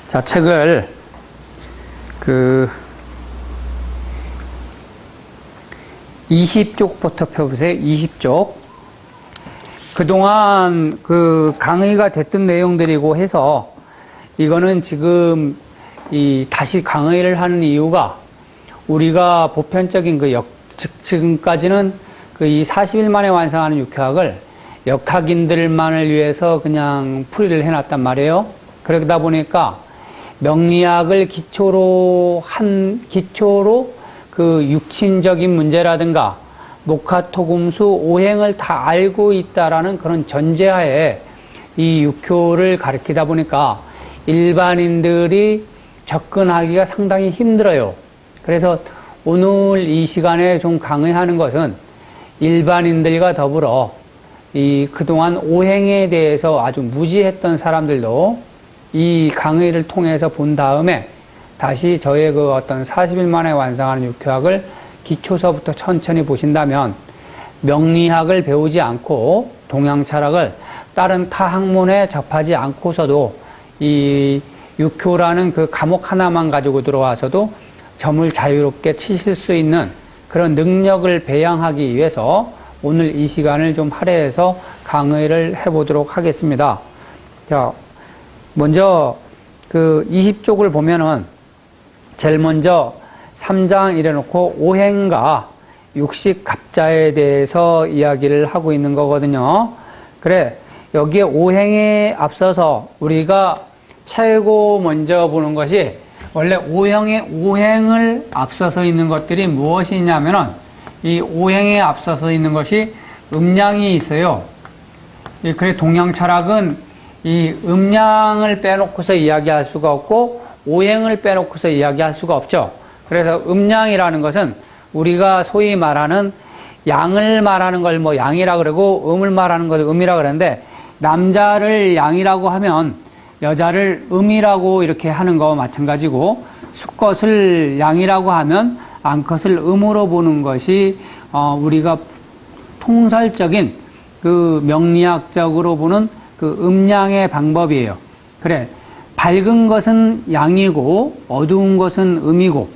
자, 책을 20쪽부터 펴보세요. 20쪽. 그동안 강의가 됐던 내용들이고 해서 이거는 지금 다시 강의를 하는 이유가 우리가 보편적인 지금까지는 이 40일 만에 완성하는 육효학을 역학인들만을 위해서 그냥 풀이를 해놨단 말이에요. 그러다 보니까 명리학을 기초로 육신적인 문제라든가 목화토금수 오행을 다 알고 있다라는 그런 전제하에 이 육효를 가르치다 보니까 일반인들이 접근하기가 상당히 힘들어요. 그래서 오늘 이 시간에 좀 강의하는 것은 일반인들과 더불어 그동안 오행에 대해서 아주 무지했던 사람들도 이 강의를 통해서 본 다음에 다시 저의 어떤 40일 만에 완성하는 육효학을 기초서부터 천천히 보신다면 명리학을 배우지 않고 동양철학을 다른 타 학문에 접하지 않고서도 이 육효라는 과목 하나만 가지고 들어와서도 점을 자유롭게 치실 수 있는 그런 능력을 배양하기 위해서 오늘 이 시간을 좀 할애해서 강의를 해보도록 하겠습니다. 자, 먼저 20쪽을 보면은 제일 먼저 3장 이래놓고 오행과 육식갑자에 대해서 이야기를 하고 있는 거거든요. 그래, 여기에 오행에 앞서서 우리가 최고 먼저 보는 것이 원래 오행을 앞서서 있는 것들이 무엇이 있냐면은 이 오행에 앞서서 있는 것이 음양이 있어요. 그래, 동양철학은 이 음양을 빼놓고서 이야기할 수가 없고 오행을 빼놓고서 이야기할 수가 없죠. 그래서 음양이라는 것은 우리가 소위 말하는 양을 말하는 걸 양이라 그러고 음을 말하는 걸 음이라 그러는데 남자를 양이라고 하면 여자를 음이라고 이렇게 하는 거와 마찬가지고 수컷을 양이라고 하면 암컷을 음으로 보는 것이 우리가 통설적인 명리학적으로 보는 음양의 방법이에요. 그래, 밝은 것은 양이고 어두운 것은 음이고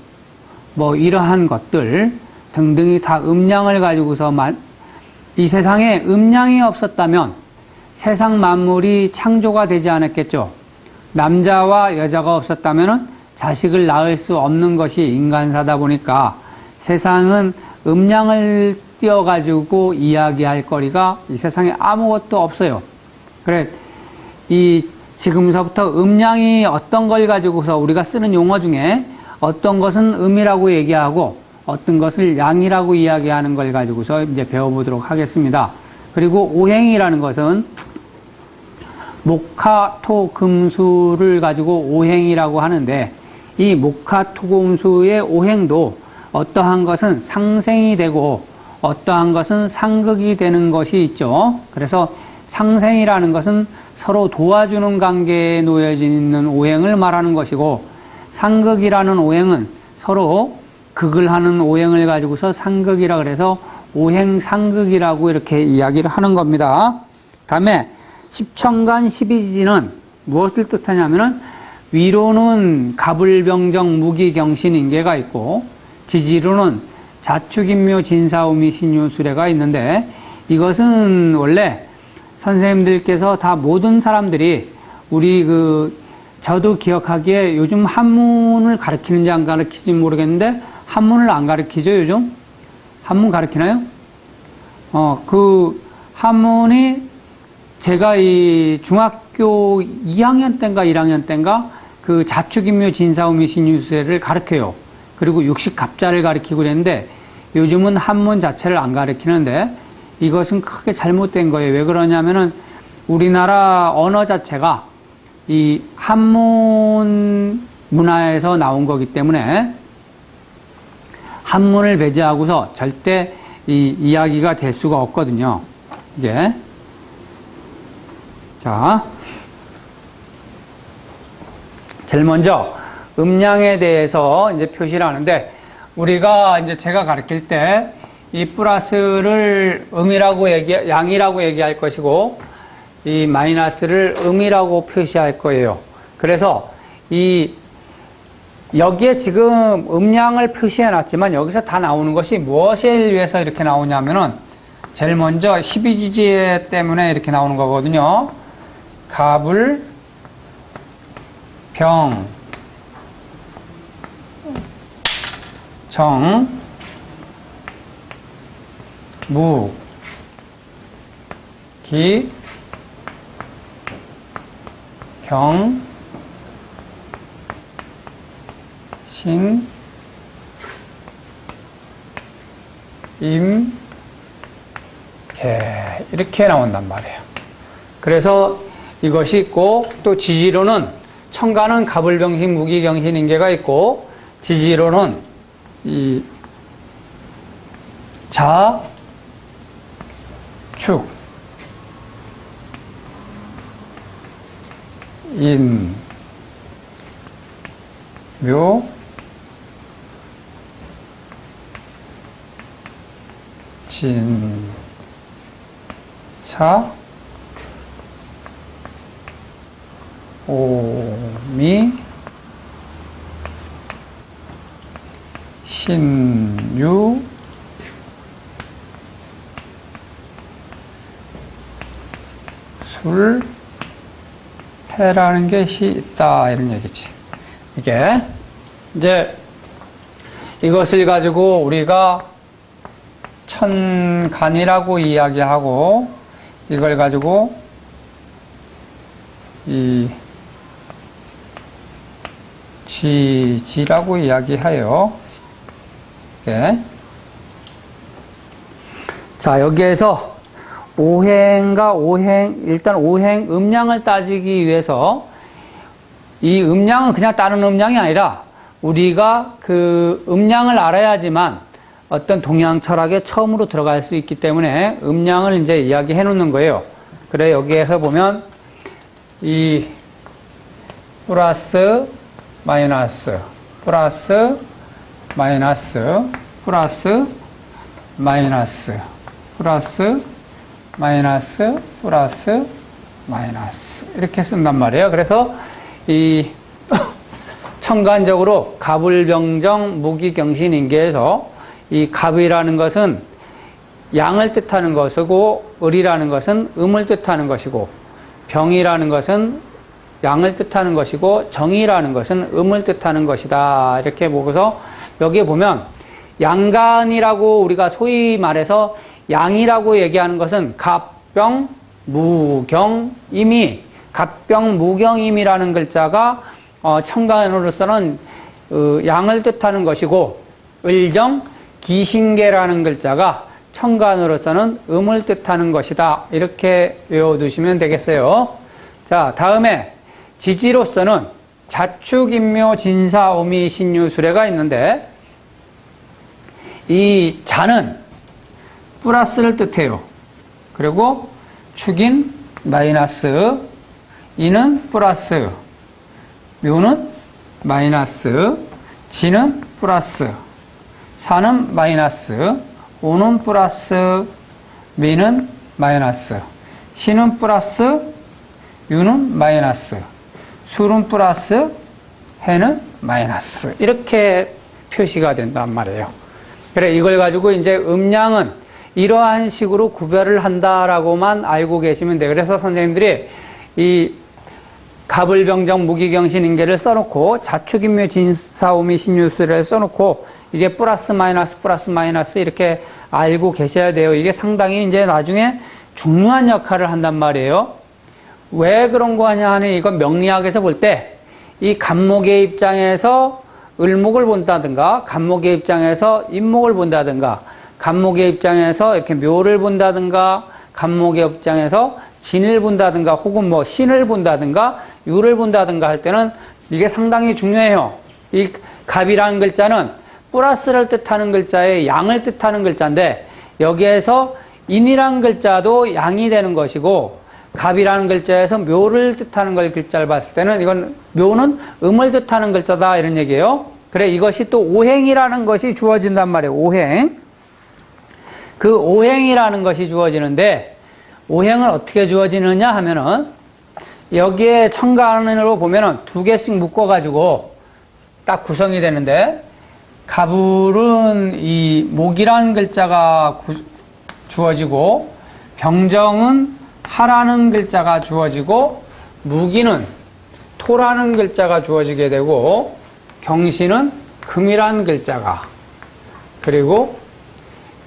이러한 것들 등등이 다 음양을 가지고서만 이 세상에 음양이 없었다면 세상 만물이 창조가 되지 않았겠죠. 남자와 여자가 없었다면 자식을 낳을 수 없는 것이 인간사다 보니까 세상은 음양을 띄어가지고 이야기할 거리가 이 세상에 아무것도 없어요. 그래, 지금서부터 음양이 어떤 걸 가지고서 우리가 쓰는 용어 중에 어떤 것은 음이라고 얘기하고 어떤 것을 양이라고 이야기하는 걸 가지고서 이제 배워보도록 하겠습니다. 그리고 오행이라는 것은 목화토금수를 가지고 오행이라고 하는데 이 목화토금수의 오행도 어떠한 것은 상생이 되고 어떠한 것은 상극이 되는 것이 있죠. 그래서 상생이라는 것은 서로 도와주는 관계에 놓여져 있는 오행을 말하는 것이고 상극이라는 오행은 서로 극을 하는 오행을 가지고서 상극이라 그래서 오행상극이라고 이렇게 이야기를 하는 겁니다. 다음에 십천간 십이지는 무엇을 뜻하냐면은 위로는 가불병정 무기경신인계가 있고 지지로는 자축인묘 진사우미 신유수레가 있는데 이것은 원래 선생님들께서 다 모든 사람들이 우리 저도 기억하기에 요즘 한문을 가르치는지 안 가르치는지 모르겠는데 한문을 안 가르치죠, 요즘? 한문 가르치나요? 한문이 제가 이 중학교 2학년 때인가 1학년 때인가 자축인묘 진사우미 신유수레를 가르쳐요. 그리고 육식갑자를 가르치고 그랬는데 요즘은 한문 자체를 안 가르치는데 이것은 크게 잘못된 거예요. 왜 그러냐면은 우리나라 언어 자체가 이 한문 문화에서 나온 거기 때문에 한문을 배제하고서 절대 이 이야기가 될 수가 없거든요. 이제 자, 제일 먼저 음양에 대해서 이제 표시를 하는데 우리가 이제 제가 가르칠 때 이 플러스를 양이라고 얘기할 것이고 이 마이너스를 음이라고 표시할 거예요. 그래서 여기에 지금 음량을 표시해 놨지만 여기서 다 나오는 것이 무엇을 위해서 이렇게 나오냐면은 제일 먼저 12지지 때문에 이렇게 나오는 거거든요. 갑을 병 정 무 기 경 신 임 개 이렇게 나온단 말이에요. 그래서 이것이 있고 또 지지로는 천간은 갑을병신 무기경신인계가 있고 지지로는 이 자, 축, 인, 묘, 진, 사, 오미, 신유, 술, 해라는 것이 있다 이런 얘기지. 이게 이제 이것을 가지고 우리가 천간이라고 이야기하고 이걸 가지고 이 지지라고 이야기해요. 이게. 자, 여기에서 오행과 일단 오행 음량을 따지기 위해서 이 음량은 그냥 다른 음량이 아니라 우리가 그 음량을 알아야지만 어떤 동양 철학에 처음으로 들어갈 수 있기 때문에 음량을 이제 이야기해 놓는 거예요. 그래, 여기에서 보면 이 플러스, 마이너스, 플러스, 마이너스, 플러스, 마이너스, 플러스, 마이너스, 플러스, 마이너스 이렇게 쓴단 말이에요. 그래서 이 천간적으로 갑을병정 무기경신인계에서 이 갑이라는 것은 양을 뜻하는 것이고 을이라는 것은 음을 뜻하는 것이고 병이라는 것은 양을 뜻하는 것이고 정이라는 것은 음을 뜻하는 것이다. 이렇게 보고서 여기에 보면 양간이라고 우리가 소위 말해서 양이라고 얘기하는 것은 갑병, 무경임이 갑병, 무경임이라는 글자가 천간으로서는 양을 뜻하는 것이고 을정, 기신계라는 글자가 천간으로서는 음을 뜻하는 것이다. 이렇게 외워두시면 되겠어요. 자, 다음에 지지로서는 자축인묘, 진사, 오미, 신유, 수레가 있는데 이 자는 플러스를 뜻해요. 그리고 축인 마이너스, 이는 플러스, 묘는 마이너스, 지는 플러스, 사는 마이너스, 오는 플러스, 미는 마이너스, 신은 플러스, 유는 마이너스, 술은 플러스, 해는 마이너스. 이렇게 표시가 된단 말이에요. 그래, 이걸 가지고 이제 음량은 이러한 식으로 구별을 한다라고만 알고 계시면 돼요. 그래서 선생님들이 이 갑을병정 무기경신인계를 써놓고 자축인묘 진사오미 신유수를 써놓고 이게 플러스 마이너스 이렇게 알고 계셔야 돼요. 이게 상당히 이제 나중에 중요한 역할을 한단 말이에요. 왜 그런 거 하냐 하니 이건 명리학에서 볼 때 이 갑목의 입장에서 을목을 본다든가 갑목의 입장에서 인목을 본다든가 갑목의 입장에서 이렇게 묘를 본다든가 갑목의 입장에서 진을 본다든가 혹은 뭐 신을 본다든가 유를 본다든가 할 때는 이게 상당히 중요해요. 이 갑이라는 글자는 플러스를 뜻하는 글자에 양을 뜻하는 글자인데 여기에서 인이라는 글자도 양이 되는 것이고 갑이라는 글자에서 묘를 뜻하는 걸 글자를 봤을 때는 이건 묘는 음을 뜻하는 글자다 이런 얘기예요. 그래, 이것이 또 오행이라는 것이 주어진단 말이에요. 오행. 그 오행이라는 것이 주어지는데 오행은 어떻게 주어지느냐 하면은 여기에 천간으로 보면은 두 개씩 묶어가지고 딱 구성이 되는데 갑을은 이 목이라는 글자가 주어지고 병정은 하라는 글자가 주어지고 무기는 토라는 글자가 주어지게 되고 경신은 금이라는 글자가 그리고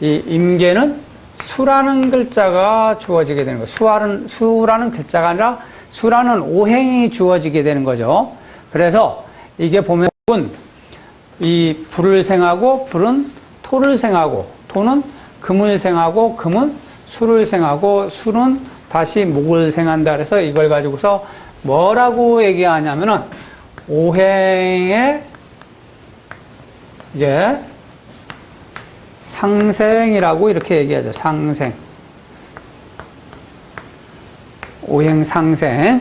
이 임계는 수라는 글자가 주어지게 되는 거예요. 수라는 글자가 아니라 수라는 오행이 주어지게 되는 거죠. 그래서 이게 보면 이 불을 생하고 불은 토를 생하고 토는 금을 생하고 금은 수를 생하고 수는 다시 목을 생한다. 그래서 이걸 가지고서 뭐라고 얘기하냐면은 오행의 이제 상생이라고 이렇게 얘기하죠. 상생. 오행 상생.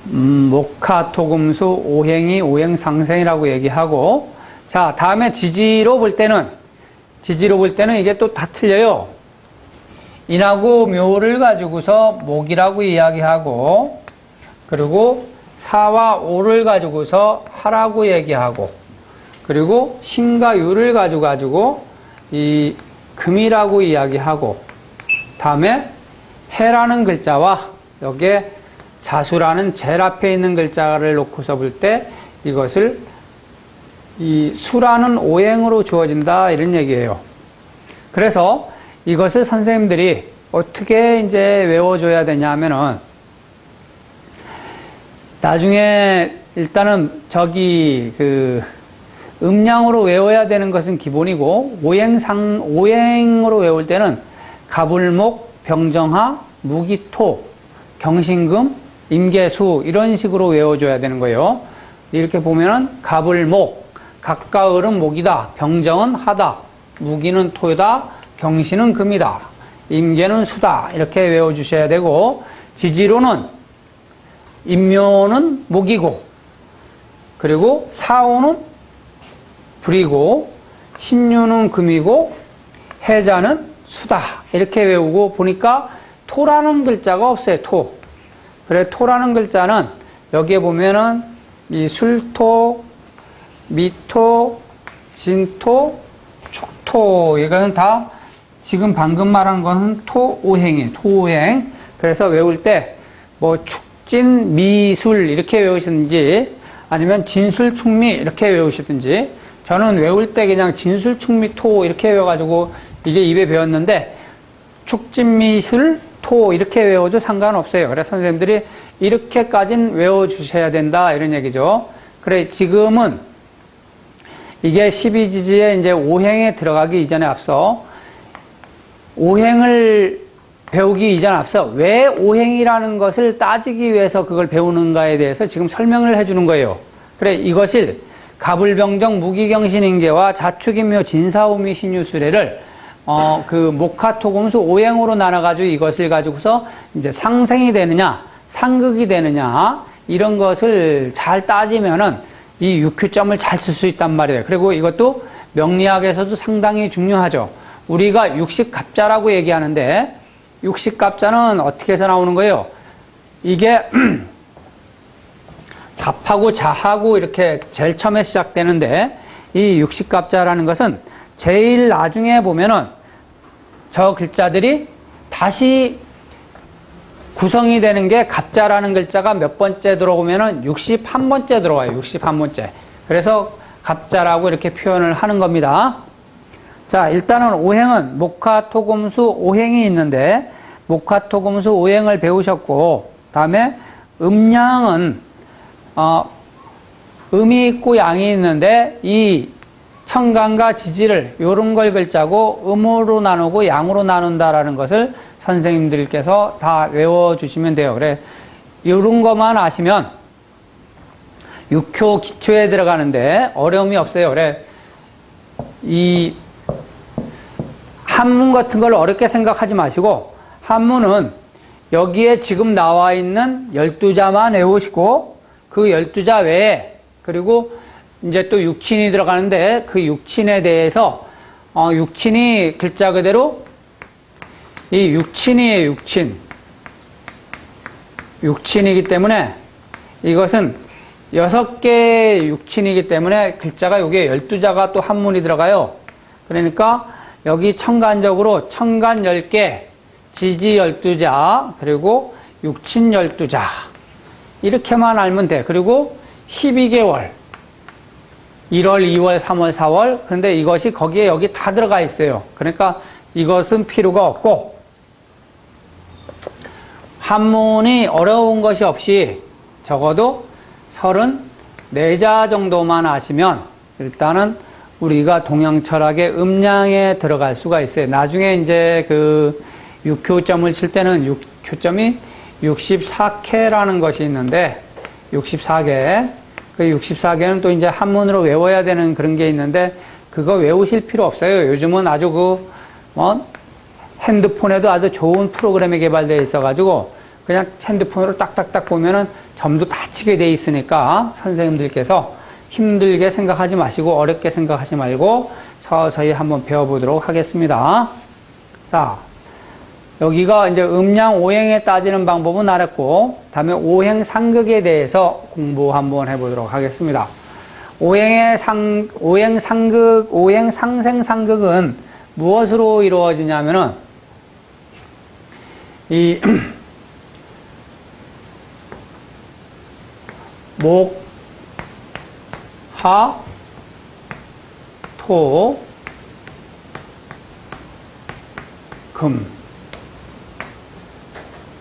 목화토금수 오행이 오행 상생이라고 얘기하고 자, 다음에 지지로 볼 때는 이게 또 다 틀려요. 인하고 묘를 가지고서 목이라고 이야기하고 그리고 사와 오를 가지고서 하라고 얘기하고 그리고 신과 유를 가지고 이 금이라고 이야기하고 다음에 해라는 글자와 여기에 자수라는 제일 앞에 있는 글자를 놓고서 볼 때 이것을 이 수라는 오행으로 주어진다 이런 얘기예요. 그래서 이것을 선생님들이 어떻게 이제 외워줘야 되냐면은 나중에 일단은 저기 그 음량으로 외워야 되는 것은 기본이고 오행으로 외울 때는 가불목, 병정하, 무기토, 경신금, 임계수 이런 식으로 외워줘야 되는 거예요. 이렇게 보면은 가불목, 가까을은 목이다, 병정은 하다, 무기는 토다, 경신은 금이다, 임계는 수다 이렇게 외워주셔야 되고 지지로는 임묘는 목이고 그리고 사오는 불이고 신유는 금이고 해자는 수다 이렇게 외우고 보니까 토라는 글자가 없어요. 토. 그래 토라는 글자는 여기에 보면은 이 술토, 미토, 진토, 축토 이거는 다 지금 방금 말한 것은 토오행이에요. 토오행. 그래서 외울 때 뭐 축진, 미술 이렇게 외우시든지 아니면 진술, 충미 이렇게 외우시든지 저는 외울 때 그냥 진술, 충미, 토 이렇게 외워가지고 이게 입에 배웠는데 축진, 미술, 토 이렇게 외워도 상관없어요. 그래서 선생님들이 이렇게까지는 외워주셔야 된다 이런 얘기죠. 그래 지금은 이게 12지지에 이제 오행에 들어가기 이전에 앞서 오행을 배우기 이전 앞서 왜 오행이라는 것을 따지기 위해서 그걸 배우는가에 대해서 지금 설명을 해주는 거예요. 그래 이것을 가불병정 무기경신인계와 자축인묘 진사오미 신유수례를 그 목화토금수 오행으로 나눠가지고 이것을 가지고서 이제 상생이 되느냐 상극이 되느냐 이런 것을 잘 따지면은 이 육효점을 잘 쓸 수 있단 말이에요. 그리고 이것도 명리학에서도 상당히 중요하죠. 우리가 육식갑자라고 얘기하는데 육식갑자는 어떻게 해서 나오는 거예요? 이게 갑하고 자하고 이렇게 제일 처음에 시작되는데 이 육식갑자라는 것은 제일 나중에 보면은 저 글자들이 다시 구성이 되는 게 갑자라는 글자가 몇 번째 들어오면은 61번째 들어와요. 61번째. 그래서 갑자라고 이렇게 표현을 하는 겁니다. 자, 일단은 오행은 목화토금수 오행이 있는데 목화토금수 오행을 배우셨고 다음에 음양은 음이 있고 양이 있는데 이 천간과 지지를 요런 걸 글자고 음으로 나누고 양으로 나눈다라는 것을 선생님들께서 다 외워주시면 돼요. 그래 요런 것만 아시면 육효 기초에 들어가는데 어려움이 없어요. 그래 이 한문 같은 걸 어렵게 생각하지 마시고 한문은 여기에 지금 나와 있는 12자만 외우시고 그 12자 외에 그리고 이제 또 육친이 들어가는데 그 육친에 대해서 육친이 글자 그대로 이 육친이에요, 육친. 육친이기 때문에 이것은 6개의 육친이기 때문에 글자가 요게 12자가 또 한문이 들어가요. 그러니까 여기 천간적으로 천간 10개, 지지 12자, 그리고 육친 12자. 이렇게만 알면 돼. 그리고 12개월. 1월, 2월, 3월, 4월. 그런데 이것이 거기에 여기 다 들어가 있어요. 그러니까 이것은 필요가 없고, 한문이 어려운 것이 없이 적어도 34자 정도만 아시면 일단은 우리가 동양 철학의 음량에 들어갈 수가 있어요. 나중에 이제 그 6교점을 칠 때는 6교점이 64개라는 것이 있는데 64개. 그 64개는 또 이제 한문으로 외워야 되는 그런 게 있는데 그거 외우실 필요 없어요. 요즘은 아주 핸드폰에도 아주 좋은 프로그램이 개발되어 있어가지고 그냥 핸드폰으로 딱딱딱 보면은 점도 다 치게 돼 있으니까 선생님들께서 힘들게 생각하지 마시고 어렵게 생각하지 말고 서서히 한번 배워보도록 하겠습니다. 자, 여기가 이제 음양 오행에 따지는 방법은 알았고, 다음에 오행 상극에 대해서 공부 한번 해보도록 하겠습니다. 오행 상생 상극은 무엇으로 이루어지냐면은, 이, 목, 하, 토, 금,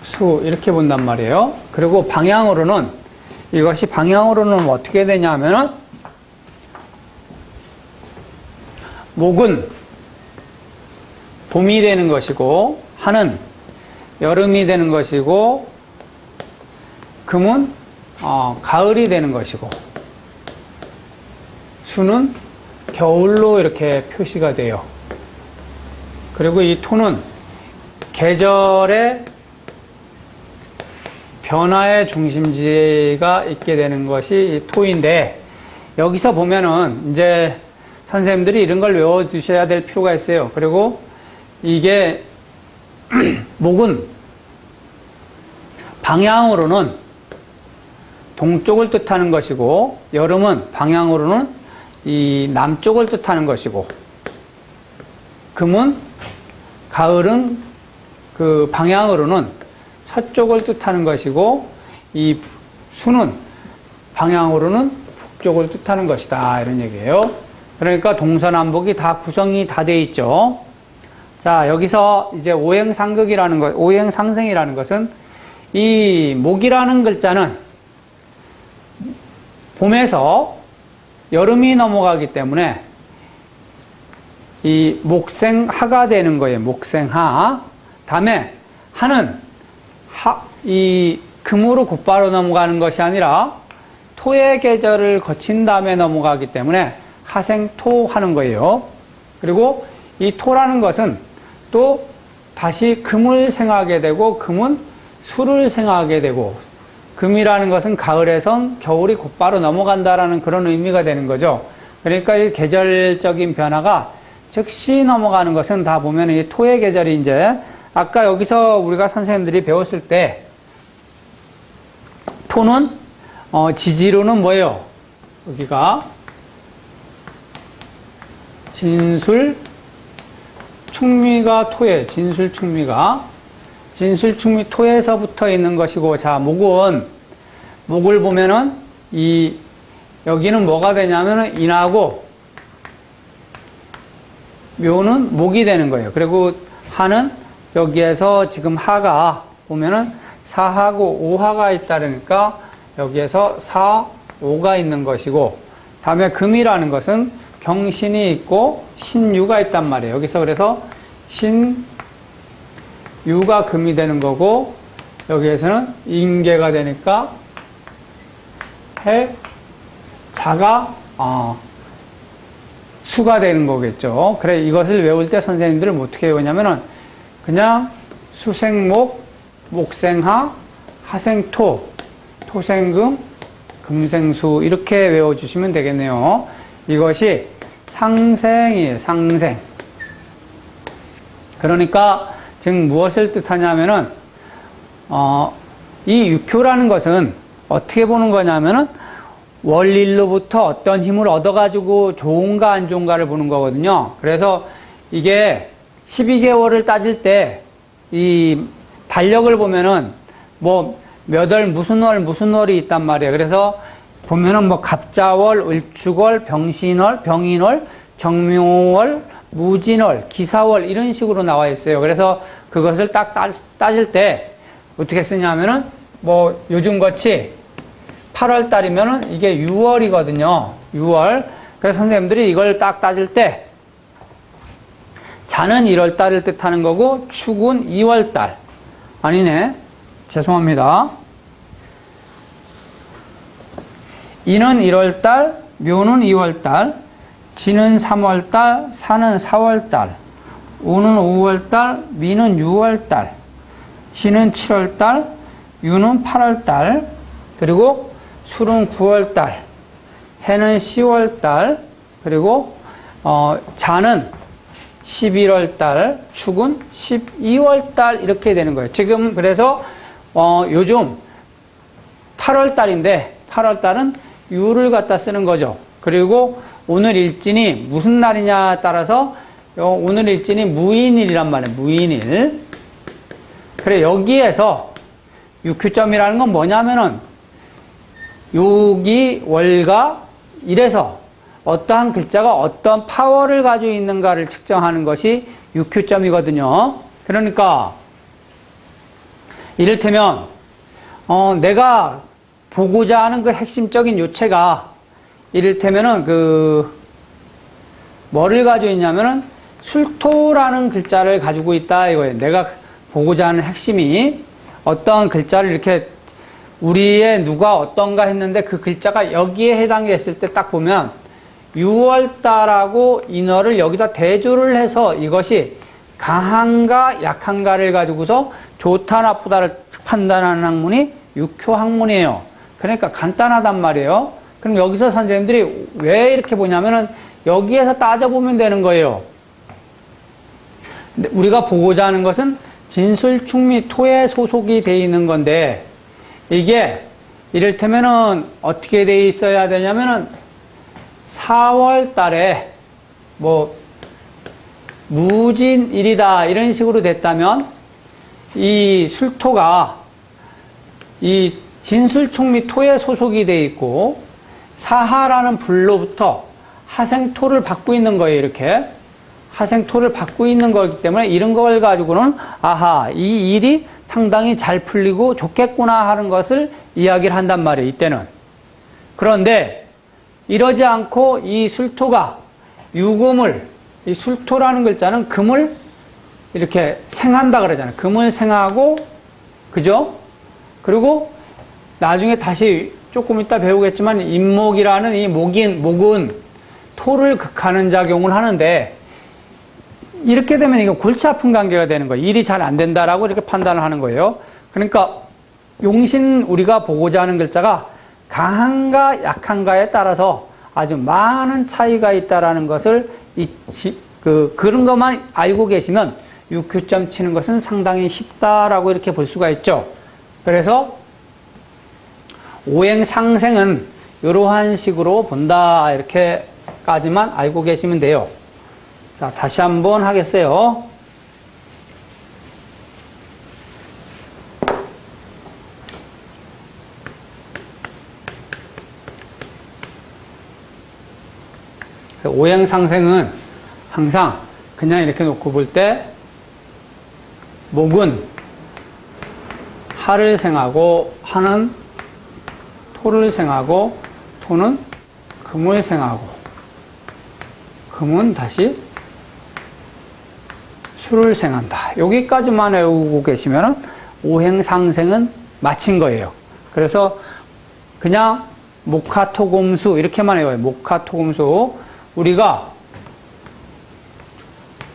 수 이렇게 본단 말이에요. 그리고 이것이 방향으로는 어떻게 되냐면은 목은 봄이 되는 것이고 하는 여름이 되는 것이고 금은 가을이 되는 것이고 수는 겨울로 이렇게 표시가 돼요. 그리고 이 토는 계절의 변화의 중심지가 있게 되는 것이 이 토인데, 여기서 보면은 이제 선생님들이 이런 걸 외워두셔야 될 필요가 있어요. 그리고 이게 목은 방향으로는 동쪽을 뜻하는 것이고, 여름은 방향으로는 이 남쪽을 뜻하는 것이고, 금은 가을은 그 방향으로는 서쪽을 뜻하는 것이고, 이 수는 방향으로는 북쪽을 뜻하는 것이다. 이런 얘기예요. 그러니까 동서남북이 다 구성이 다 돼 있죠. 자, 여기서 이제 오행상생이라는 것은 이 목이라는 글자는 봄에서 여름이 넘어가기 때문에 이 목생하가 되는 거예요. 목생하. 다음에 하는 이 금으로 곧바로 넘어가는 것이 아니라 토의 계절을 거친 다음에 넘어가기 때문에 하생토 하는 거예요. 그리고 이 토라는 것은 또 다시 금을 생하게 되고 금은 수를 생하게 되고, 금이라는 것은 가을에선 겨울이 곧바로 넘어간다라는 그런 의미가 되는 거죠. 그러니까 이 계절적인 변화가 즉시 넘어가는 것은 다 보면 이 토의 계절이 이제 아까 여기서 우리가 선생님들이 배웠을 때 토는 지지로는 뭐예요? 여기가 진술 충미가 토에 진술 충미가 토에서 붙어 있는 것이고, 자, 목을 보면은 여기는 뭐가 되냐면은 인하고 묘는 목이 되는 거예요. 그리고 하는 여기에서 지금 하가 보면은 사하고 오하가 있다니까 여기에서 사, 오가 있는 것이고, 다음에 금이라는 것은 경신이 있고 신유가 있단 말이에요. 여기서 그래서 신유가 금이 되는 거고, 여기에서는 인계가 되니까 자가 수가 되는 거겠죠. 그래, 이것을 외울 때 선생님들은 어떻게 외우냐면은 그냥 수생목, 목생하, 하생토, 토생금, 금생수 이렇게 외워주시면 되겠네요. 이것이 상생이에요. 상생. 그러니까 즉 무엇을 뜻하냐면은 이 육효라는 것은 어떻게 보는 거냐면은 월일로부터 어떤 힘을 얻어가지고 좋은가 안 좋은가를 보는 거거든요. 그래서 이게 12개월을 따질 때 이 달력을 보면은 뭐 몇 월 무슨 월이 있단 말이에요. 그래서 보면은 뭐 갑자월, 을축월, 병신월, 병인월, 정묘월, 무진월, 기사월 이런 식으로 나와 있어요. 그래서 그것을 딱 따질 때 어떻게 쓰냐면은 뭐 요즘같이 8월 달이면은 이게 6월이거든요. 6월. 그래서 선생님들이 이걸 딱 따질 때 자는 1월 달을 뜻하는 거고 축은 2월 달. 아니네. 죄송합니다. 이는 1월 달, 묘는 2월 달, 지는 3월 달, 사는 4월 달, 우는 5월 달, 미는 6월 달, 시는 7월 달, 유는 8월 달, 그리고 술은 9월 달, 해는 10월 달, 그리고 자는 11월 달, 축은 12월 달 이렇게 되는 거예요. 지금 그래서 요즘 8월 달인데 8월 달은 유를 갖다 쓰는 거죠. 그리고 오늘 일진이 무슨 날이냐 따라서 오늘 일진이 무인일이란 말이에요. 무인일. 그래 여기에서 육효점이라는 건 뭐냐면은 여기 월가 이래서 어떠한 글자가 어떤 파워를 가지고 있는가를 측정하는 것이 육효점이거든요. 그러니까 이를테면 내가 보고자 하는 그 핵심적인 요체가 이를테면은 뭐를 가지고 있냐면은 술토라는 글자를 가지고 있다 이거예요. 내가 보고자 하는 핵심이 어떤 글자를 이렇게 우리의 누가 어떤가 했는데 그 글자가 여기에 해당이 됐을 때 딱 보면 6월달하고 인어를 여기다 대조를 해서 이것이 강한가 약한가를 가지고서 좋다 나쁘다를 판단하는 학문이 육효학문이에요. 그러니까 간단하단 말이에요. 그럼 여기서 선생님들이 왜 이렇게 보냐면은 여기에서 따져보면 되는 거예요. 우리가 보고자 하는 것은 진술충미 토에 소속이 되어 있는 건데 이게 이를테면은 어떻게 되어 있어야 되냐면은 4월 달에 뭐 무진일이다 이런 식으로 됐다면 이 술토가 이 진술충미 토에 소속이 되어 있고 사하라는 불로부터 하생토를 받고 있는 거예요. 이렇게 하생토를 받고 있는 거기 때문에 이런 걸 가지고는 아하 이 일이 상당히 잘 풀리고 좋겠구나 하는 것을 이야기를 한단 말이에요. 이때는. 그런데 이러지 않고 이 술토가 유금을 이 술토라는 글자는 금을 이렇게 생한다 그러잖아요. 금을 생하고 그죠? 그리고 나중에 다시 조금 이따 배우겠지만 임목이라는 이 목은 토를 극하는 작용을 하는데 이렇게 되면 이거 골치 아픈 관계가 되는 거예요. 일이 잘 안 된다라고 이렇게 판단을 하는 거예요. 그러니까 용신 우리가 보고자 하는 글자가 강한가 약한가에 따라서 아주 많은 차이가 있다라는 것을 그런 것만 알고 계시면 육효점 치는 것은 상당히 쉽다라고 이렇게 볼 수가 있죠. 그래서 오행상생은 이러한 식으로 본다 이렇게까지만 알고 계시면 돼요. 자, 다시 한번 하겠어요. 오행상생은 항상 그냥 이렇게 놓고 볼 때 목은 하를 생하고 하는 토를 생하고 토는 금을 생하고 금은 다시 수를 생한다. 여기까지만 외우고 계시면 오행상생은 마친 거예요. 그래서 그냥 목화토금수 이렇게만 외워요. 목화토금수 우리가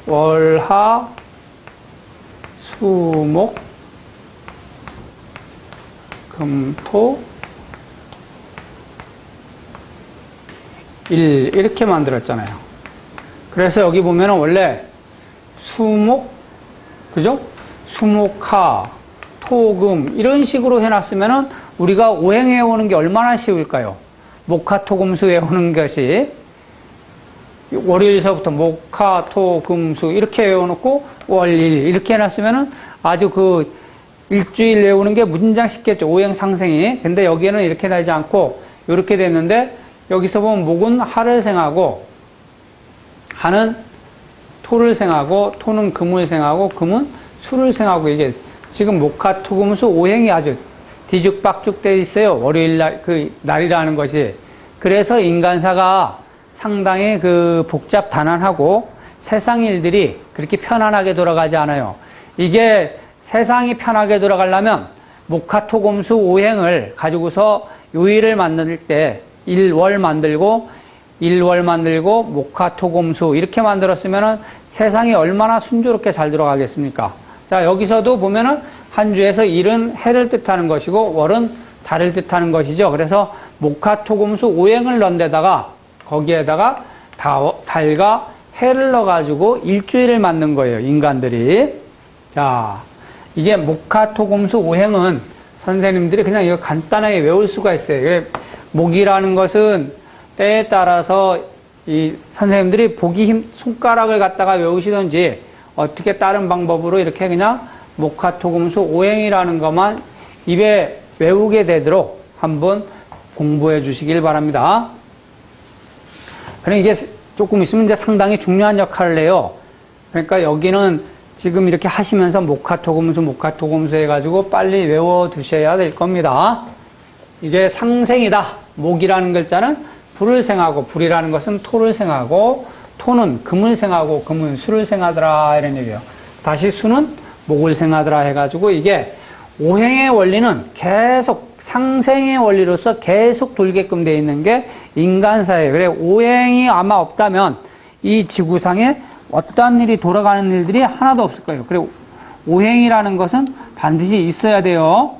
월화 수목 금토 일 이렇게 만들었잖아요. 그래서 여기 보면은 원래 수목 그죠? 수목화, 토금 이런 식으로 해놨으면은 우리가 오행 외우는 게 얼마나 쉬울까요? 목화, 토, 금수 외우는 것이 월요일서부터 목화, 토, 금수 이렇게 외워놓고 월일 이렇게 해놨으면은 아주 그 일주일 외우는 게 무진장 쉽겠죠. 오행 상생이. 근데 여기에는 이렇게 되지 않고 이렇게 됐는데 여기서 보면 목은 하를 생하고 하는 토를 생하고 토는 금을 생하고 금은 수를 생하고 이게 지금 목화, 토, 금수 오행이 아주 뒤죽박죽 돼 있어요. 월요일 날 그 날이라는 것이. 그래서 인간사가 상당히 그 복잡 단안하고 세상 일들이 그렇게 편안하게 돌아가지 않아요. 이게 세상이 편하게 돌아가려면 목화, 토, 금수 오행을 가지고서 요일을 만들 때 일월 만들고 목화, 토, 금수 이렇게 만들었으면은 세상이 얼마나 순조롭게 잘 돌아가겠습니까? 자, 여기서도 보면은 한 주에서 일은 해를 뜻하는 것이고 월은 달을 뜻하는 것이죠. 그래서 목화, 토, 금수 오행을 넣은 데다가 거기에다가 달과 해를 넣어가지고 일주일을 만든 거예요. 인간들이. 자, 이게 목화, 토, 금수 오행은 선생님들이 그냥 이거 간단하게 외울 수가 있어요. 목이라는 것은 때에 따라서 이 선생님들이 손가락을 갖다가 외우시든지 어떻게 다른 방법으로 이렇게 그냥 목화, 토, 금수 오행이라는 것만 입에 외우게 되도록 한번 공부해 주시길 바랍니다. 그럼 이게 조금 있으면 이제 상당히 중요한 역할을 해요. 그러니까 여기는 지금 이렇게 하시면서 목화, 토, 금수 해가지고 빨리 외워두셔야 될 겁니다. 이게 상생이다. 목이라는 글자는 불을 생하고, 불이라는 것은 토를 생하고, 토는 금을 생하고, 금은 수를 생하더라. 이런 얘기예요. 다시 수는 목을 생하더라 해가지고 이게 오행의 원리는 계속 상생의 원리로서 계속 돌게끔 되어 있는 게 인간사예요. 그래, 오행이 아마 없다면 이 지구상에 어떤 일이 돌아가는 일들이 하나도 없을 거예요. 그래, 오행이라는 것은 반드시 있어야 돼요.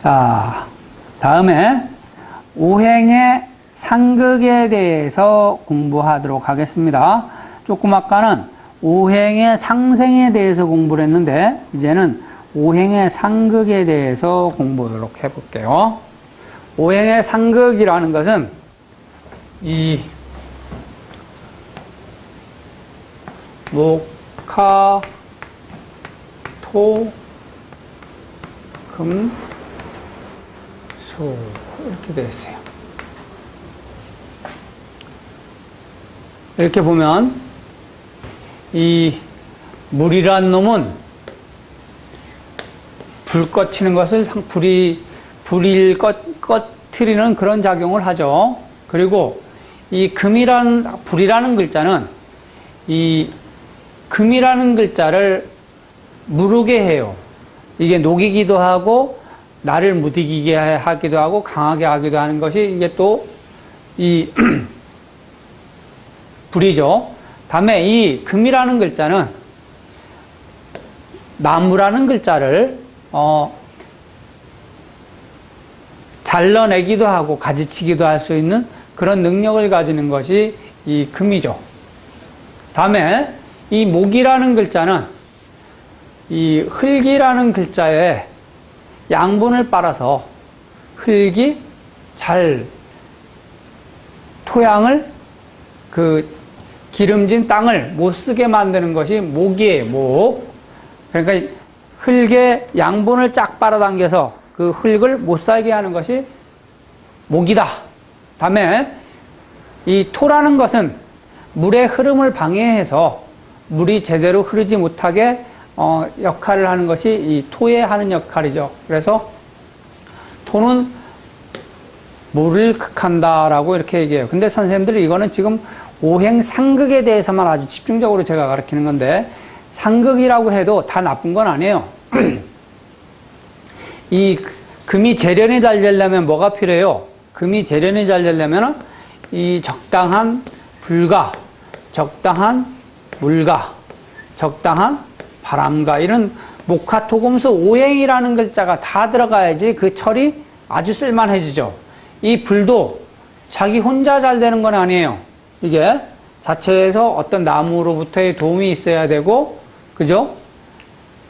자, 다음에 오행의 상극에 대해서 공부하도록 하겠습니다. 조금 아까는 오행의 상생에 대해서 공부를 했는데 이제는 오행의 상극에 대해서 공부하도록 해볼게요. 오행의 상극이라는 것은 이 목화, 토, 금, 수 이렇게 되어 있어요. 이렇게 보면 이 물이란 놈은 불 꺼치는 것을 불을 꺼트리는 그런 작용을 하죠. 그리고 이 불이라는 글자는 이 금이라는 글자를 무르게 해요. 이게 녹이기도 하고 나를 무디기게 하기도 하고 강하게 하기도 하는 것이 이게 또 이 불이죠. 다음에 이 금이라는 글자는 나무라는 글자를 잘라내기도 하고 가지치기도 할 수 있는 그런 능력을 가지는 것이 이 금이죠. 다음에 이 목이라는 글자는 이 흙이라는 글자에 양분을 빨아서 흙이 잘 토양을 기름진 땅을 못 쓰게 만드는 것이 목이에요. 목. 그러니까 흙에 양분을 쫙 빨아당겨서 그 흙을 못 살게 하는 것이 목이다. 다음에 이 토라는 것은 물의 흐름을 방해해서 물이 제대로 흐르지 못하게 역할을 하는 것이 이 토에 하는 역할이죠. 그래서 토는 물을 극한다라고 이렇게 얘기해요. 근데 선생님들이 이거는 지금 오행 상극에 대해서만 아주 집중적으로 제가 가르치는 건데 상극이라고 해도 다 나쁜 건 아니에요. 이 금이 재련이 잘 되려면 뭐가 필요해요? 금이 재련이 잘 되려면 이 적당한 불과, 적당한 물과, 적당한 바람과 이런 목화, 토, 금수 오행이라는 글자가 다 들어가야지 그 철이 아주 쓸만해지죠. 이 불도 자기 혼자 잘 되는 건 아니에요. 이게 자체에서 어떤 나무로부터의 도움이 있어야 되고, 그죠?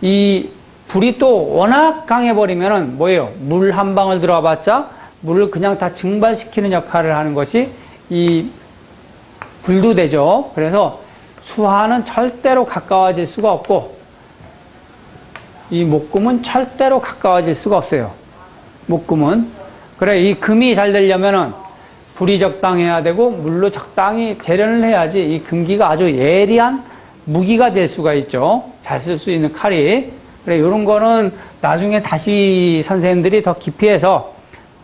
이 불이 또 워낙 강해버리면은 뭐예요? 물 한 방울 들어와 봤자 물을 그냥 다 증발시키는 역할을 하는 것이 이 불도 되죠. 그래서 수화는 절대로 가까워질 수가 없고, 이 목금은 절대로 가까워질 수가 없어요. 목금은. 그래, 이 금이 잘 되려면은 불이 적당해야 되고 물로 적당히 재련을 해야지 이 금기가 아주 예리한 무기가 될 수가 있죠. 잘 쓸 수 있는 칼이. 그래, 요런 거는 나중에 다시 선생님들이 더 깊이 해서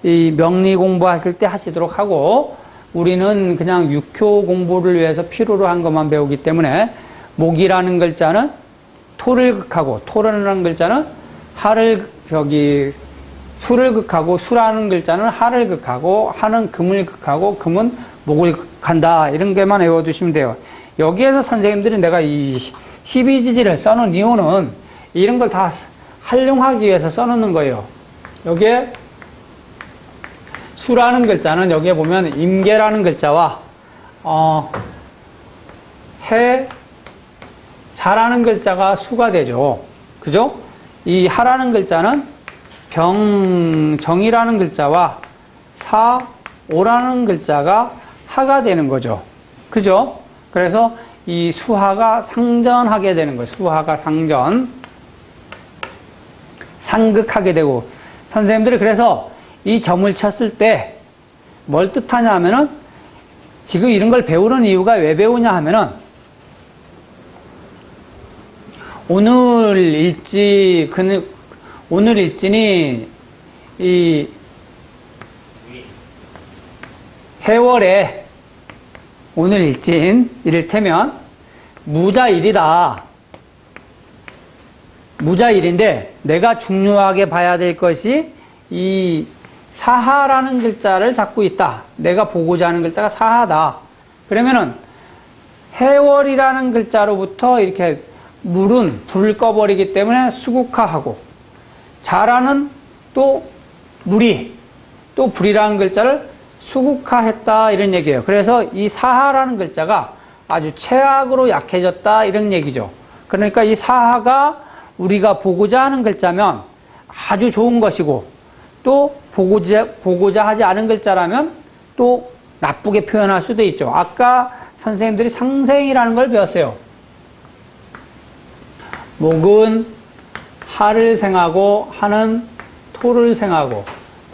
이 명리 공부하실 때 하시도록 하고, 우리는 그냥 육효 공부를 위해서 필요로 한 것만 배우기 때문에 목이라는 글자는 토를 극하고, 토라는 글자는 수를 극하고, 수라는 글자는 하를 극하고, 하는 금을 극하고, 금은 목을 극한다. 이런 게만 외워두시면 돼요. 여기에서 선생님들이 내가 이 12지지를 써놓은 이유는 이런 걸 다 활용하기 위해서 써놓는 거예요. 여기에 수라는 글자는 여기에 보면 임계라는 글자와 자라는 글자가 수가 되죠. 그죠? 이 하라는 글자는 정이라는 글자와 오라는 글자가 하가 되는 거죠. 그죠? 그래서 이 수하가 상전하게 되는 거예요. 수하가 상극하게 되고, 선생님들이 그래서 이 점을 쳤을 때 뭘 뜻하냐 하면은, 지금 이런 걸 배우는 이유가 왜 배우냐 하면은, 오늘 일진이 이 해월에 오늘 일진, 이를테면 무자일이다. 무자일인데 내가 중요하게 봐야 될 것이 이 사하라는 글자를 잡고 있다. 내가 보고자 하는 글자가 사하다. 그러면은 해월이라는 글자로부터 이렇게 물은 불을 꺼버리기 때문에 수국화하고, 자라는 또 물이 또 불이라는 글자를 수국화했다, 이런 얘기예요. 그래서 이 사하라는 글자가 아주 최악으로 약해졌다, 이런 얘기죠. 그러니까 이 사하가 우리가 보고자 하는 글자면 아주 좋은 것이고, 또 보고자 하지 않은 글자라면 또 나쁘게 표현할 수도 있죠. 아까 선생님들이 상생이라는 걸 배웠어요. 목은 하를 생하고, 하는 토를 생하고,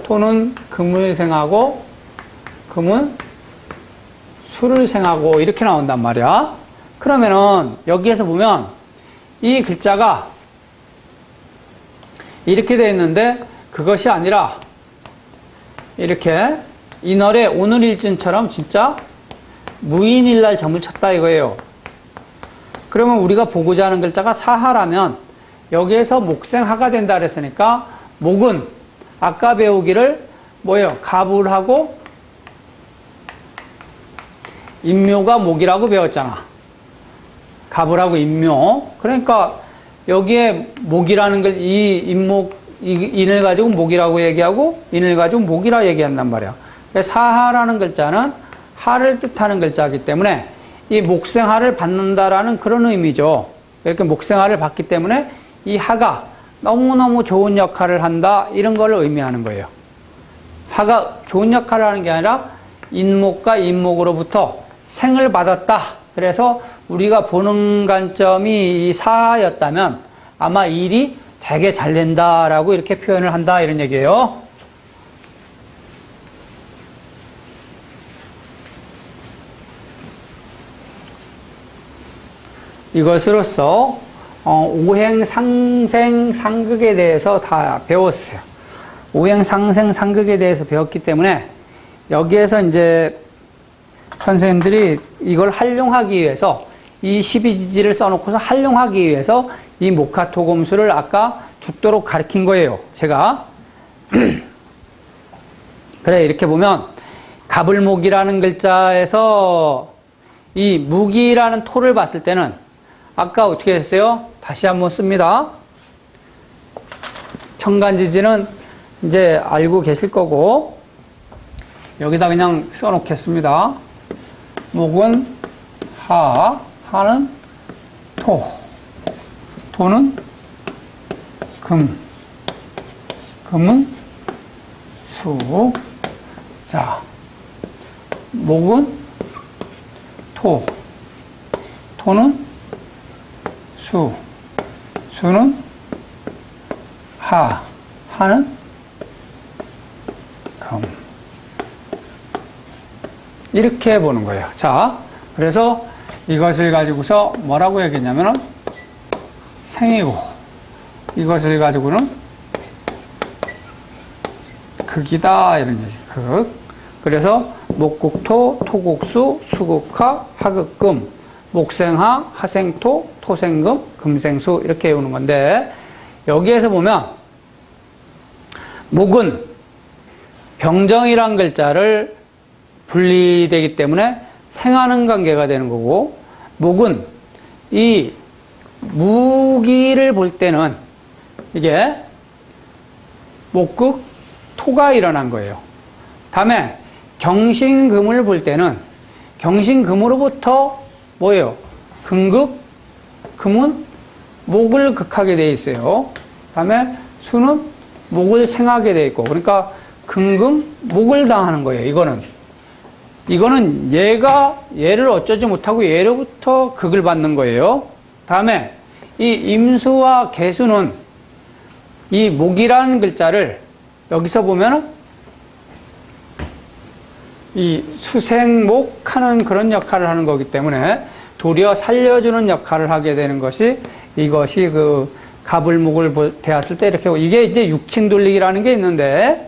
토는 금을 생하고, 금은 수를 생하고, 이렇게 나온단 말이야. 그러면은 여기에서 보면 이 글자가 이렇게 되어 있는데, 그것이 아니라 이렇게 이날에 오늘 일진처럼 진짜 무인일날 점을 쳤다 이거예요. 그러면 우리가 보고자 하는 글자가 사하라면 여기에서 목생하가 된다 그랬으니까, 목은 아까 배우기를 뭐예요? 가불하고 인묘가 목이라고 배웠잖아. 가불하고 인묘. 그러니까 여기에 목이라는 걸, 인을 가지고 목이라고 얘기하고 인을 가지고 목이라 얘기한단 말이야. 사하라는 글자는 하를 뜻하는 글자이기 때문에 이 목생하를 받는다라는 그런 의미죠. 이렇게 목생하를 받기 때문에 이 하가 너무너무 좋은 역할을 한다, 이런 걸 의미하는 거예요. 하가 좋은 역할을 하는 게 아니라 인목과 인목으로부터 생을 받았다. 그래서 우리가 보는 관점이 이 사하였다면 아마 일이 되게 잘 된다라고 이렇게 표현을 한다, 이런 얘기예요. 이것으로써 오행, 상생, 상극에 대해서 다 배웠어요. 오행, 상생, 상극에 대해서 배웠기 때문에 여기에서 이제 선생님들이 이걸 활용하기 위해서 이 12지지를 써놓고서 활용하기 위해서 이 목화토금수를 아까 죽도록 가르친 거예요, 제가. 그래, 이렇게 보면 가불목이라는 글자에서 이 무기라는 토를 봤을 때는 아까 어떻게 했어요? 다시 한번 씁니다. 청간지지는 이제 알고 계실 거고, 여기다 그냥 써놓겠습니다. 목은 하, 하는 토, 토는 금, 금은 수. 자, 목은 토, 토는 수, 수는 하, 하는 금. 이렇게 보는 거예요. 자, 그래서 이것을 가지고서 뭐라고 얘기했냐면은 생이고, 이것을 가지고는 극이다, 이런 얘기. 극. 그래서 목국토, 토국수, 수국하, 화극금, 목생하, 하생토, 토생금, 금생수, 이렇게 외우는 건데, 여기에서 보면 목은 병정이란 글자를 분리되기 때문에 생하는 관계가 되는 거고, 목은 이 무기를 볼 때는 이게 목극 토가 일어난 거예요. 다음에 경신금을 볼 때는 경신금으로부터 뭐예요? 금극, 금은 목을 극하게 돼 있어요. 다음에 수는 목을 생하게 돼 있고, 그러니까 금금, 목을 당하는 거예요. 이거는 얘를 어쩌지 못하고 얘로부터 극을 받는 거예요. 다음에 이 임수와 개수는 이 목이라는 글자를 여기서 보면은 이 수생목 하는 그런 역할을 하는 거기 때문에 도리어 살려주는 역할을 하게 되는 것이 이것이 그 가불목을 대했을 때 이렇게, 이게 이제 육친 돌리기라는 게 있는데,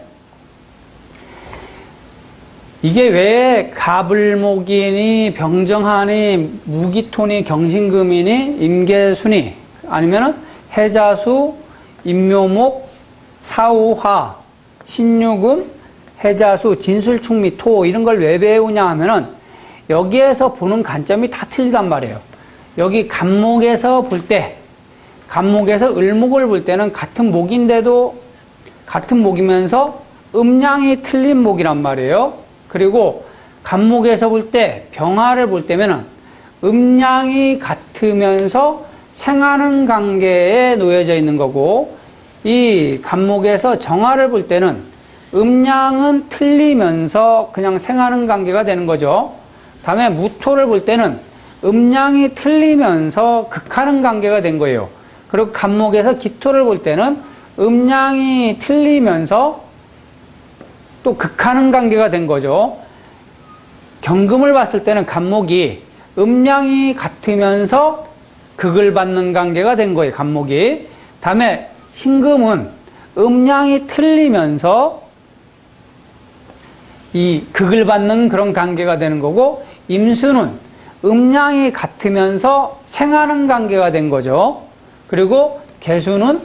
이게 왜 가불목이니 병정하니 무기토니 경신금이니 임계순이 아니면은 해자수 임묘목 사우화 신유금 해자수 진술충미토 이런 걸 왜 배우냐 하면은 여기에서 보는 관점이 다 틀리단 말이에요. 여기 간목에서 볼 때, 간목에서 을목을 볼 때는 같은 목인데도 같은 목이면서 음양이 틀린 목이란 말이에요. 그리고 간목에서 볼 때, 병화를 볼 때면은 음양이 같으면서 생하는 관계에 놓여져 있는 거고, 이 간목에서 정화를 볼 때는 음양은 틀리면서 그냥 생하는 관계가 되는 거죠. 다음에 무토를 볼 때는 음양이 틀리면서 극하는 관계가 된 거예요. 그리고 간목에서 기토를 볼 때는 음양이 틀리면서 또 극하는 관계가 된 거죠. 경금을 봤을 때는 간목이 음양이 같으면서 극을 받는 관계가 된 거예요. 간목이. 다음에 신금은 음양이 틀리면서 이 극을 받는 그런 관계가 되는 거고, 임수는 음양이 같으면서 생하는 관계가 된 거죠. 그리고 개수는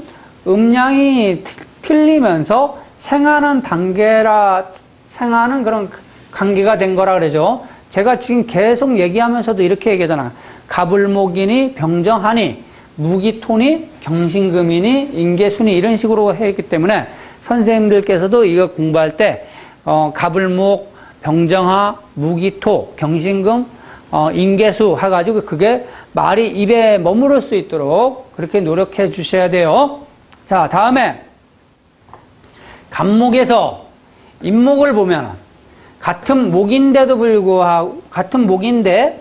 음양이 틀리면서 생하는 그런 관계가 된 거라 그러죠. 제가 지금 계속 얘기하면서도 이렇게 얘기하잖아요. 가불목이니 병정하니 무기토니 경신금이니 임계순이 이런 식으로 했기 때문에 선생님들께서도 이거 공부할 때 가불목, 병정하, 무기토, 경신금, 임계수 해가지고 그게 말이 입에 머무를 수 있도록 그렇게 노력해 주셔야 돼요. 자, 다음에 간목에서 임목을 보면 같은 목인데도 불구하고 같은 목인데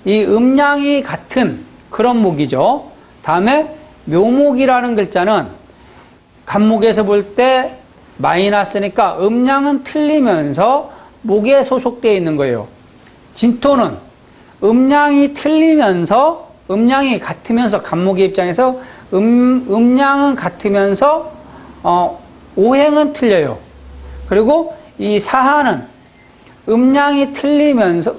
이 음양이 같은 그런 목이죠. 다음에 묘목이라는 글자는 간목에서 볼 때 마이너스니까 음양은 틀리면서 목에 소속되어 있는 거예요. 진토는 음양이 틀리면서 음양이 같으면서 간목의 입장에서 음양은 같으면서 오행은 틀려요. 그리고 이 사하는 음양이 틀리면서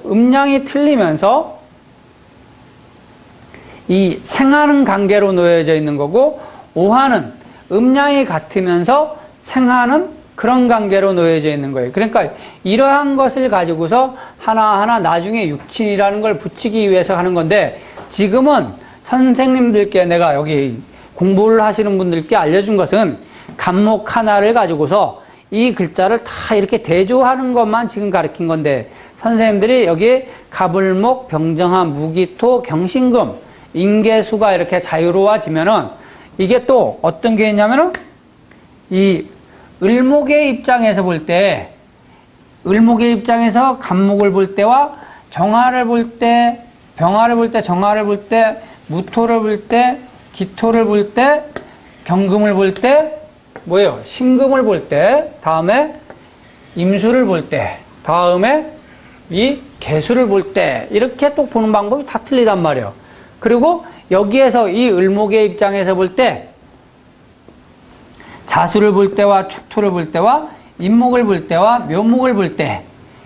이 생하는 관계로 놓여져 있는 거고, 오하는 음양이 같으면서 생하는 그런 관계로 놓여져 있는 거예요. 그러니까 이러한 것을 가지고서 하나하나 나중에 육친이라는 걸 붙이기 위해서 하는 건데, 지금은 선생님들께 내가 여기 공부를 하시는 분들께 알려준 것은 간목 하나를 가지고서 이 글자를 다 이렇게 대조하는 것만 지금 가르친 건데, 선생님들이 여기에 가불목, 병정화, 무기토, 경신금, 인계수가 이렇게 자유로워지면은 이게 또 어떤 게 있냐면은 이 을목의 입장에서 볼 때, 을목의 입장에서 간목을 볼 때와 정화를 볼 때, 병화를 볼 때, 정화를 볼 때, 무토를 볼 때, 기토를 볼 때, 경금을 볼 때, 뭐예요? 신금을 볼 때, 다음에 임수를 볼 때, 다음에 이 개수를 볼 때, 이렇게 또 보는 방법이 다 틀리단 말이에요. 그리고 여기에서 이 을목의 입장에서 볼 때, 자수를 볼 때와 축토를 볼 때와 임목을 볼 때와 묘목을 볼 때,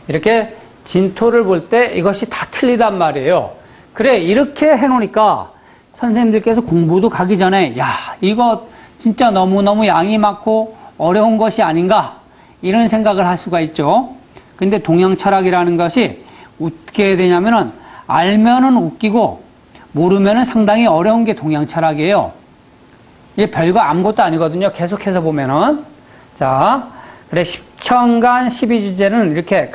이렇게 진토를 볼 때 이것이 다 틀리단 말이에요. 그래, 이렇게 해놓으니까 선생님들께서 공부도 가기 전에, 야, 이거 진짜 너무너무 양이 많고 어려운 것이 아닌가, 이런 생각을 할 수가 있죠. 근데 동양 철학이라는 것이 어떻게 해야 되냐면은, 알면은 웃기고 모르면은 상당히 어려운 게 동양 철학이에요. 이게 별거 아무것도 아니거든요. 계속해서 보면은. 자, 그래, 십천간 십이지제는 이렇게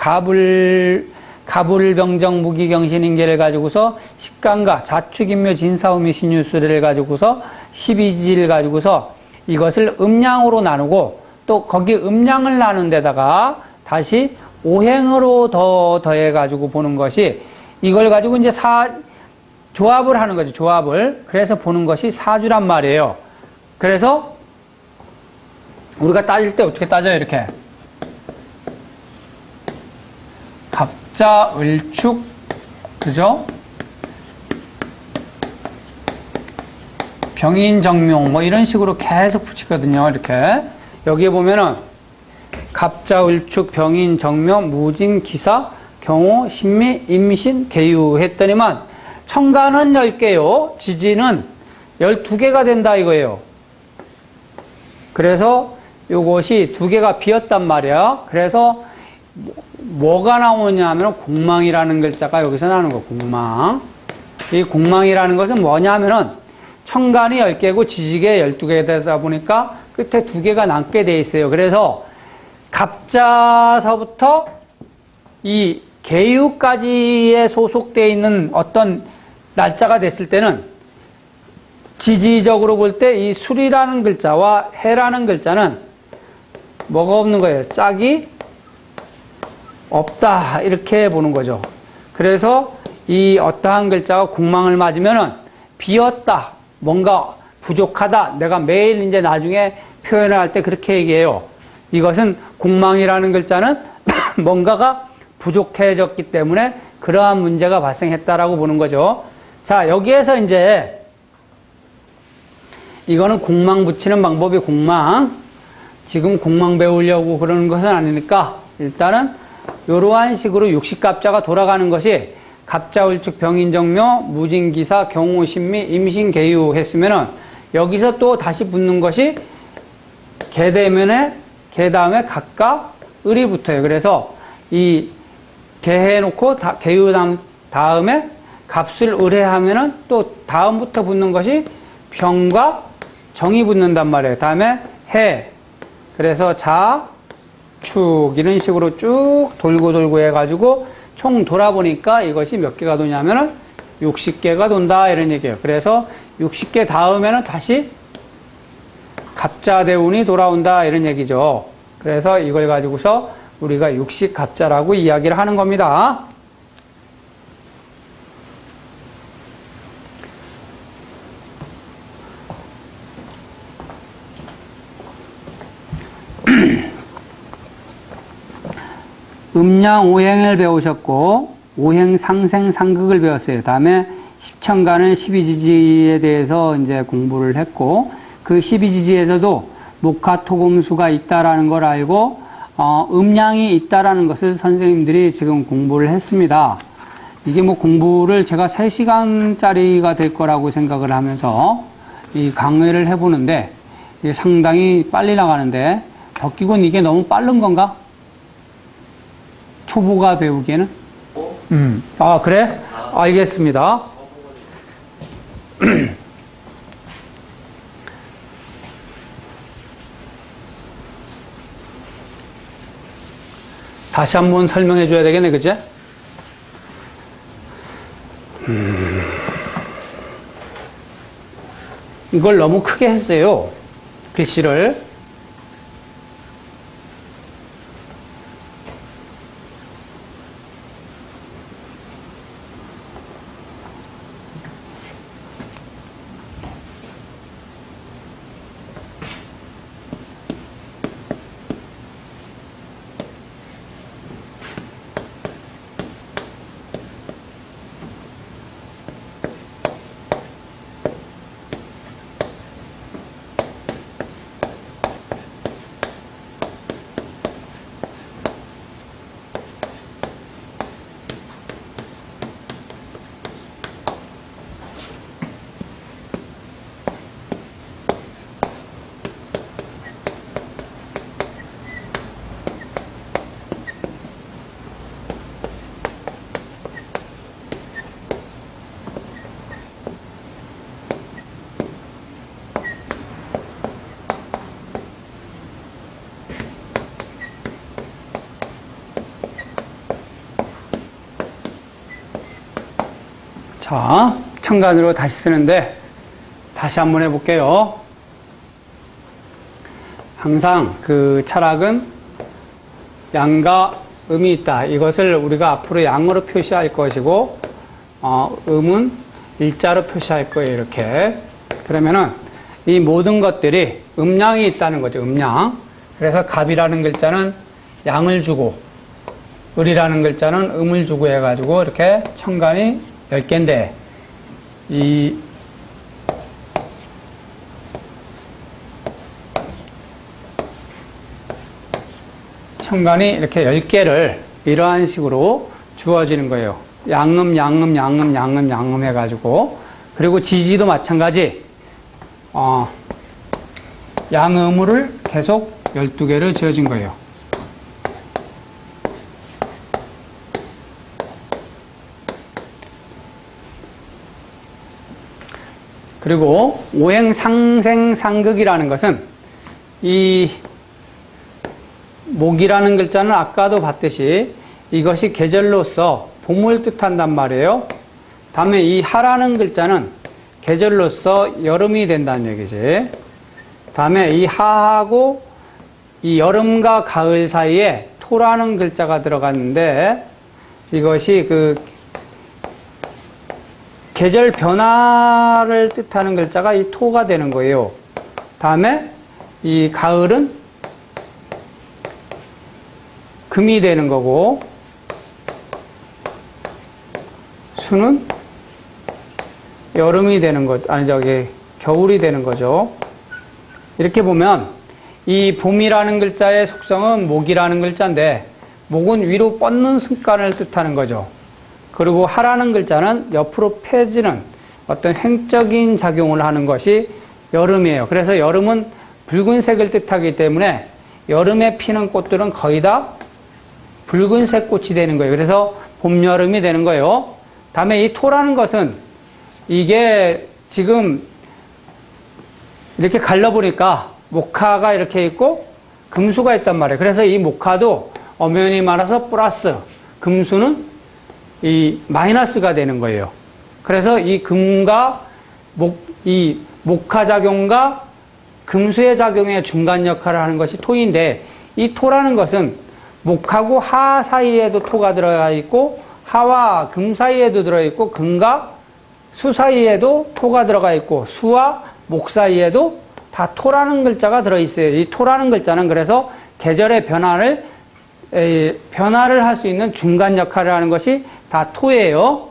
가불병정 무기경신인계를 가지고서 십간가 자축인묘 진사우미 신유수를 가지고서 십이지를 가지고서 이것을 음양으로 나누고, 또 거기 음양을 나눈 데다가 다시 오행으로 더해가지고 보는 것이, 이걸 가지고 이제 조합을 하는 거죠. 조합을. 그래서 보는 것이 사주란 말이에요. 그래서 우리가 따질 때 어떻게 따져요? 이렇게 갑자, 을축, 그죠? 병인, 정묘, 뭐 이런 식으로 계속 붙이거든요. 이렇게 여기에 보면은 갑자, 을축, 병인, 정묘, 무진, 기사, 경호, 신미, 임신, 계유 했더니만 천간은 10개요. 지지는 12개가 된다 이거예요. 그래서 요것이 2개가 비었단 말이야. 그래서 뭐가 나오냐면 공망이라는 글자가 여기서 나오는 거. 공망. 이 공망이라는 것은 뭐냐면은 천간이 10개고 지지계 12개 되다 보니까 끝에 2개가 남게 돼 있어요. 그래서 갑자서부터 이 계유까지에 소속되어 있는 어떤 날짜가 됐을 때는, 지지적으로 볼 때 이 술이라는 글자와 해라는 글자는 뭐가 없는 거예요? 짝이 없다, 이렇게 보는 거죠. 그래서 이 어떠한 글자가 공망을 맞으면은 비었다, 뭔가 부족하다, 내가 매일 이제 나중에 표현을 할 때 그렇게 얘기해요. 이것은 공망이라는 글자는 뭔가가 부족해졌기 때문에 그러한 문제가 발생했다라고 보는 거죠. 자, 여기에서 이제 이거는 공망 붙이는 방법이, 공망. 지금 공망 배우려고 그러는 것은 아니니까 일단은 이러한 식으로 육식갑자가 돌아가는 것이 갑자, 을축, 병인, 정묘, 무진, 기사, 경호, 신미, 임신, 계유 했으면은 여기서 또 다시 붙는 것이 개대면에 개 다음에 각각 을이 붙어요. 그래서 이 개 해놓고 계유 다음에 값을 을해하면은 또 다음부터 붙는 것이 병과 정이 붙는단 말이에요. 다음에 해. 그래서 자, 축, 이런 식으로 쭉 돌고 해가지고 총 돌아보니까 이것이 몇 개가 도냐면은 60개가 돈다, 이런 얘기예요. 그래서 60개 다음에는 다시 갑자대운이 돌아온다, 이런 얘기죠. 그래서 이걸 가지고서 우리가 육식갑자라고 이야기를 하는 겁니다. 음양 오행을 배우셨고, 오행 상생 상극을 배웠어요. 다음에 십천간은 12지지에 대해서 이제 공부를 했고, 그 12지지에서도 목화토금수가 있다라는 걸 알고, 음양이 있다라는 것을 선생님들이 지금 공부를 했습니다. 이게 뭐 공부를 제가 3시간짜리가 될 거라고 생각을 하면서 이 강의를 해보는데, 이게 상당히 빨리 나가는데, 덕기군 이게 너무 빠른 건가? 초보가 배우기에는? 아, 그래? 알겠습니다. 다시 한번 설명해 줘야 되겠네, 그치? 이걸 너무 크게 했어요. 글씨를. 자, 천간으로 다시 쓰는데 다시 한번 해볼게요. 항상 그 철학은 양과 음이 있다. 이것을 우리가 앞으로 양으로 표시할 것이고, 음은 일자로 표시할 거예요. 이렇게. 그러면은 이 모든 것들이 음양이 있다는 거죠. 음양. 그래서 갑이라는 글자는 양을 주고, 을이라는 글자는 음을 주고 해가지고 이렇게 천간이 10개인데, 이 천간이 이렇게 10개를 이러한 식으로 주어지는 거예요. 양음, 양음, 양음, 양음, 양음 해가지고. 그리고 지지도 마찬가지. 양음을 계속 12개를 지어진 거예요. 그리고 오행상생상극이라는 것은 이 목이라는 글자는 아까도 봤듯이 이것이 계절로서 봄을 뜻한단 말이에요. 다음에 이 하라는 글자는 계절로서 여름이 된다는 얘기지. 다음에 이 하하고 이 여름과 가을 사이에 토라는 글자가 들어갔는데 이것이 그 계절 변화를 뜻하는 글자가 이 토가 되는 거예요. 다음에 이 가을은 금이 되는 거고, 수는 여름이 되는 거, 겨울이 되는 거죠. 이렇게 보면 이 봄이라는 글자의 속성은 목이라는 글자인데, 목은 위로 뻗는 순간을 뜻하는 거죠. 그리고 하라는 글자는 옆으로 펴지는 어떤 횡적인 작용을 하는 것이 여름이에요. 그래서 여름은 붉은색을 뜻하기 때문에 여름에 피는 꽃들은 거의 다 붉은색 꽃이 되는 거예요. 그래서 봄, 여름이 되는 거예요. 다음에 이 토라는 것은 이게 지금 이렇게 갈라보니까 목화가 이렇게 있고 금수가 있단 말이에요. 그래서 이 목화도 엄연히 말해서 플러스, 금수는 이 마이너스가 되는 거예요. 그래서 이 금과 이 목화작용과 금수의 작용의 중간 역할을 하는 것이 토인데, 이 토라는 것은 목하고 하 사이에도 토가 들어가 있고, 하와 금 사이에도 들어있고, 금과 수 사이에도 토가 들어가 있고, 수와 목 사이에도 다 토라는 글자가 들어있어요. 이 토라는 글자는 그래서 계절의 변화를 할 수 있는 중간 역할을 하는 것이 다 토예요.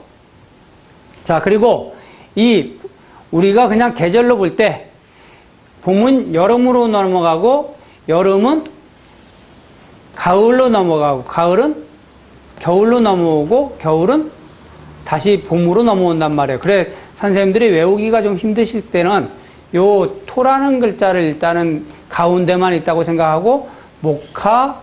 자, 그리고 우리가 그냥 계절로 볼 때, 봄은 여름으로 넘어가고, 여름은 가을로 넘어가고, 가을은 겨울로 넘어오고, 겨울은 다시 봄으로 넘어온단 말이에요. 그래, 선생님들이 외우기가 좀 힘드실 때는 요 토라는 글자를 일단은 가운데만 있다고 생각하고, 목화,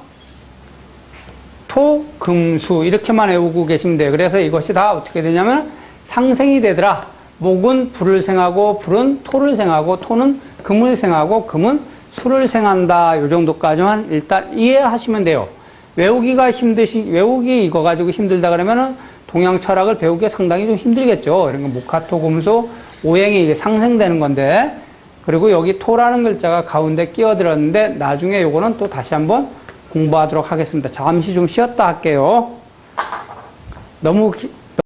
토, 금, 수 이렇게만 외우고 계시면 돼요. 그래서 이것이 다 어떻게 되냐면 상생이 되더라. 목은 불을 생하고, 불은 토를 생하고, 토는 금을 생하고, 금은 수를 생한다. 이 정도까지만 일단 이해하시면 돼요. 외우기 이거 가지고 힘들다 그러면은 동양 철학을 배우기가 상당히 좀 힘들겠죠. 그러니까 무카토 금소 오행이 이게 상생되는 건데, 그리고 여기 토라는 글자가 가운데 끼어들었는데, 나중에 요거는 또 다시 한번 공부하도록 하겠습니다. 잠시 좀 쉬었다 할게요. 너무